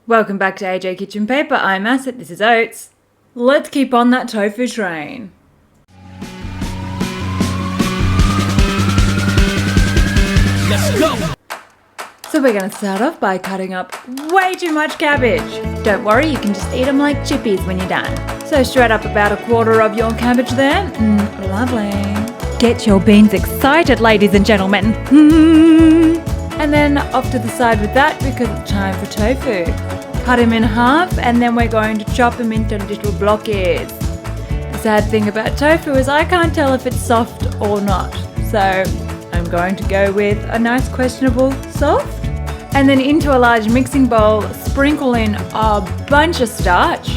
Welcome back to AJ Kitchen Paper. I'm Asset, this is Oats. Let's keep on that tofu train. Let's go! So we're going to start off by cutting up way too much cabbage. Don't worry, you can just eat them like chippies when you're done. So shred up about a quarter of your cabbage there. Lovely. Get your beans excited, ladies and gentlemen. And then off to the side with that because it's time for tofu. Cut him in half and then we're going to chop him into little blockies. The sad thing about tofu is I can't tell if it's soft or not. So I'm going to go with a nice questionable soft. And then into a large mixing bowl, sprinkle in a bunch of starch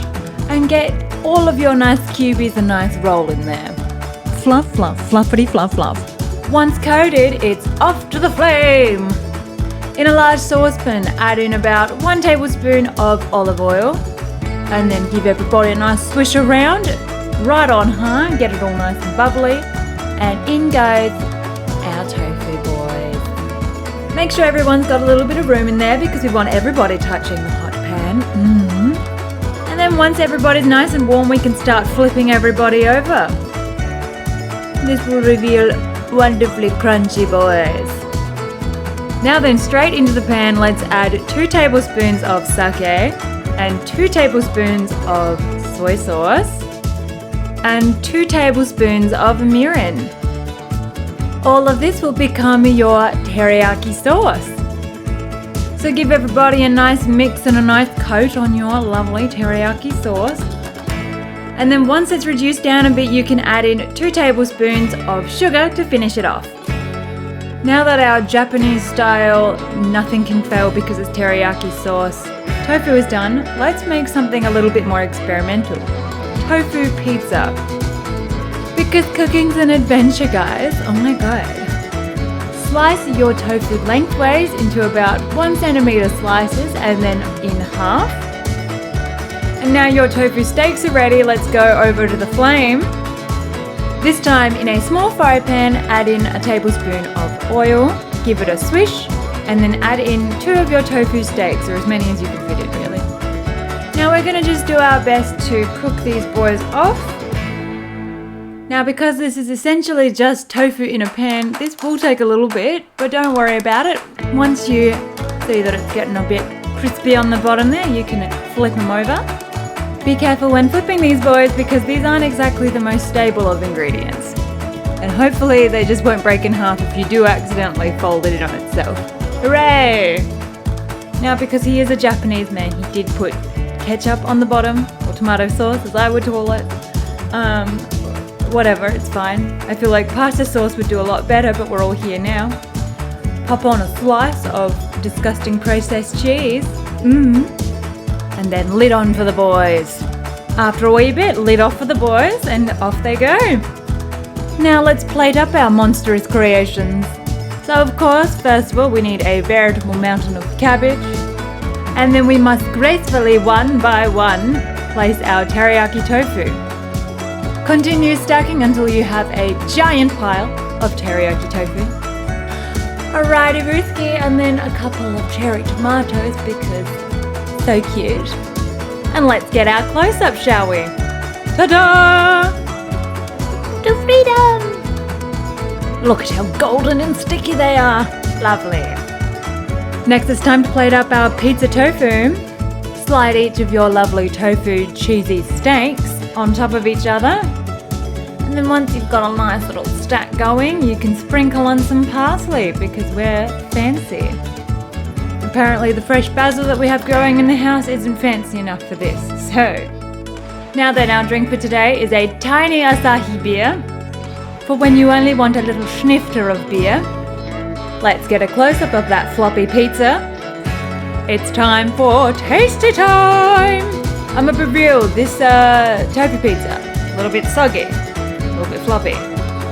and get all of your nice cubies a nice roll in there. Fluff, fluff, fluffity, fluff, fluff. Once coated, it's off to the flame. In a large saucepan, add in about 1 tablespoon of olive oil and then give everybody a nice swish around, right on high, get it all nice and bubbly, and in goes our tofu boys. Make sure everyone's got a little bit of room in there because we want everybody touching the hot pan. And then once everybody's nice and warm, we can start flipping everybody over. This will reveal wonderfully crunchy boys. Now then, straight into the pan, let's add 2 tablespoons of sake and 2 tablespoons of soy sauce and 2 tablespoons of mirin. All of this will become your teriyaki sauce. So give everybody a nice mix and a nice coat on your lovely teriyaki sauce. And then once it's reduced down a bit, you can add in 2 tablespoons of sugar to finish it off. Now that our Japanese style nothing can fail because it's teriyaki sauce tofu is done, let's make something a little bit more experimental. Tofu pizza. Because cooking's an adventure, guys. Oh my god. Slice your tofu lengthways into about 1 centimeter slices and then in half. And now your tofu steaks are ready, let's go over to the flame. This time in a small fry pan, add in a tablespoon of oil, give it a swish, and then add in 2 of your tofu steaks, or as many as you can fit in really. Now we're going to just do our best to cook these boys off. Now because this is essentially just tofu in a pan, this will take a little bit, but don't worry about it. Once you see that it's getting a bit crispy on the bottom there, you can flip them over. Be careful when flipping these boys because these aren't exactly the most stable of ingredients. And hopefully they just won't break in half if you do accidentally fold it in on itself. Hooray! Now because he is a Japanese man, he did put ketchup on the bottom, or tomato sauce as I would call it. Whatever, it's fine. I feel like pasta sauce would do a lot better, but we're all here now. Pop on a slice of disgusting processed cheese. And then lid on for the boys. After a wee bit, lid off for the boys and off they go. Now let's plate up our monstrous creations. So of course, first of all, we need a veritable mountain of cabbage. And then we must gracefully, one by one, place our teriyaki tofu. Continue stacking until you have a giant pile of teriyaki tofu. Alrighty, Ruthki, and then a couple of cherry tomatoes because so cute. And let's get our close-up, shall we? Ta-da! To freedom! Look at how golden and sticky they are. Lovely. Next it's time to plate up our pizza tofu. Slide each of your lovely tofu cheesy steaks on top of each other. And then once you've got a nice little stack going, you can sprinkle on some parsley because we're fancy. Apparently the fresh basil that we have growing in the house isn't fancy enough for this. So, now then, our drink for today is a tiny Asahi beer. For when you only want a little snifter of beer. Let's get a close-up of that floppy pizza. It's time for tasty time! I'm gonna be real, this tofu pizza, a little bit soggy, a little bit floppy.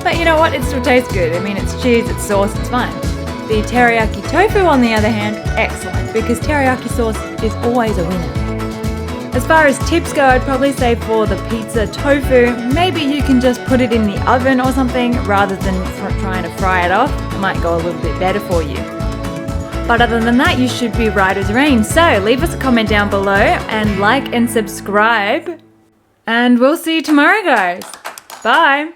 But you know what, it still tastes good. I mean, it's cheese, it's sauce, it's fine. The teriyaki tofu, on the other hand, excellent, because teriyaki sauce is always a winner. As far as tips go, I'd probably say for the pizza tofu, maybe you can just put it in the oven or something rather than trying to fry it off. It might go a little bit better for you. But other than that, you should be right as rain. So leave us a comment down below and like and subscribe. And we'll see you tomorrow, guys. Bye.